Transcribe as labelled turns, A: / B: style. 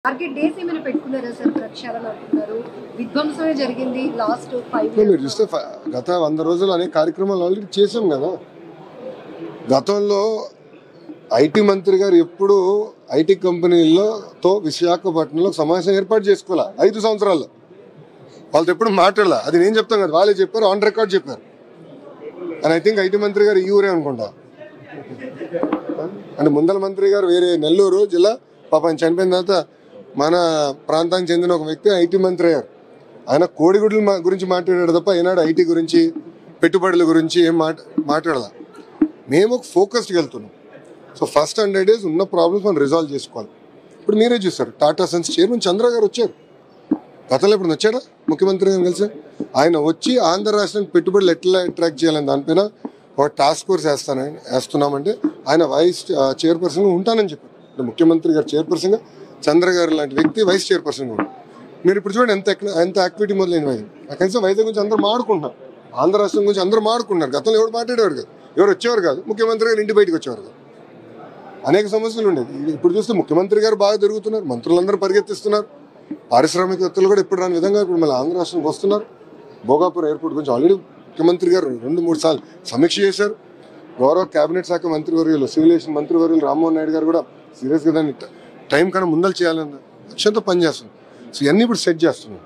A: Target days ఏమైనా పెట్టుకున్నారా sir? ప్రక్షాళన అంటున్నారు, విధ్వంసమే జరిగింది లాస్ట్ 5
B: మీరు చూస్తే గత 100 రోజులు అనేక కార్యక్రమాలు ఆల్రెడీ చేసాం కదా. గతంలో ఐటీ మంత్రి గారు ఎప్పుడు ఐటీ కంపెనీలతో విశాఖపట్నంలో సమావేశం ఏర్పాటు చేసుకోవాలా 5 సంవత్సరాల్లో. వాళ్ళతో ఎప్పుడు మాట్లాడాల. అది నేను చెప్తాను కదా, వాళ్ళే చెప్పారు, ఆన్ రికార్డ్ చెప్పారు. అండ్ ఐ థింక్ ఐటీ మంత్రి గారు ఈ ఊరే అనుకుంటా. అంటే ముందల మంత్రి గారు వేరే నెల్లూరు జిల్లా, పాపం చనిపోయిన తర్వాత మన ప్రాంతానికి చెందిన ఒక వ్యక్తి ఐటీ మంత్రి అయ్యారు. ఆయన కోడిగుడ్ల గురించి మాట్లాడాడు తప్ప ఈనాడు ఐటీ గురించి, పెట్టుబడుల గురించి ఏం మాట్లాడాల. మేము ఒక ఫోకస్డ్కి వెళ్తున్నాం. సో ఫస్ట్ 100 days ఉన్న ప్రాబ్లమ్స్ మనం రిజాల్వ్ చేసుకోవాలి. ఇప్పుడు మీరే చూస్తారు, టాటా సన్స్ చైర్మన్ చంద్ర గారు వచ్చారు. గతంలో ఇప్పుడు వచ్చాడా ముఖ్యమంత్రి గారు కలిసి? ఆయన వచ్చి ఆంధ్ర రాష్ట్రానికి పెట్టుబడులు ఎట్లా అట్రాక్ట్ చేయాలని దానిపైన ఒక టాస్క్ ఫోర్స్ వేస్తున్నామంటే ఆయన వైస్ చైర్పర్సన్గా ఉంటానని చెప్పారు. ముఖ్యమంత్రి గారు చైర్పర్సన్గా, చంద్ర గారు లాంటి వ్యక్తి వైస్ చైర్పర్సన్గా ఉంటారు. మీరు ఇప్పుడు చూడండి ఎంత యాక్టివిటీ మొదలైన వైజాగ్. కనీసం వైజాగ్ గురించి అందరూ మాడుకుంటున్నారు, ఆంధ్ర రాష్ట్రం గురించి అందరూ మాడుకుంటున్నారు. గతంలో ఎవరు మాట్లాడేవారు కాదు, ఎవరు వచ్చేవారు కాదు, ముఖ్యమంత్రి గారు ఇంటి బయటకు వచ్చేవారు కాదు. అనేక సమస్యలు ఉండేది. ఇప్పుడు చూస్తే ముఖ్యమంత్రి గారు బాగా తిరుగుతున్నారు, మంత్రులందరూ పరిగెత్తిస్తున్నారు, పారిశ్రామికవేత్తలు కూడా ఇప్పుడు రాని విధంగా ఇప్పుడు మళ్ళీ ఆంధ్ర రాష్ట్రానికి వస్తున్నారు. భోగాపురం ఎయిర్పోర్ట్ గురించి ఆల్రెడీ ముఖ్యమంత్రి గారు 2-3 సార్లు సమీక్ష చేశారు. గౌరవ కేబినెట్ శాఖ మంత్రివర్యులు, సివిలేషన్ మంత్రివర్యులు రామ్మోహన్ నాయుడు గారు కూడా సీరియస్గా దాన్ని టైం కన్నా ముందలు చేయాలన్న లక్ష్యంతో పనిచేస్తున్నారు. సో ఇవన్నీ ఇప్పుడు సెట్ చేస్తున్నాం.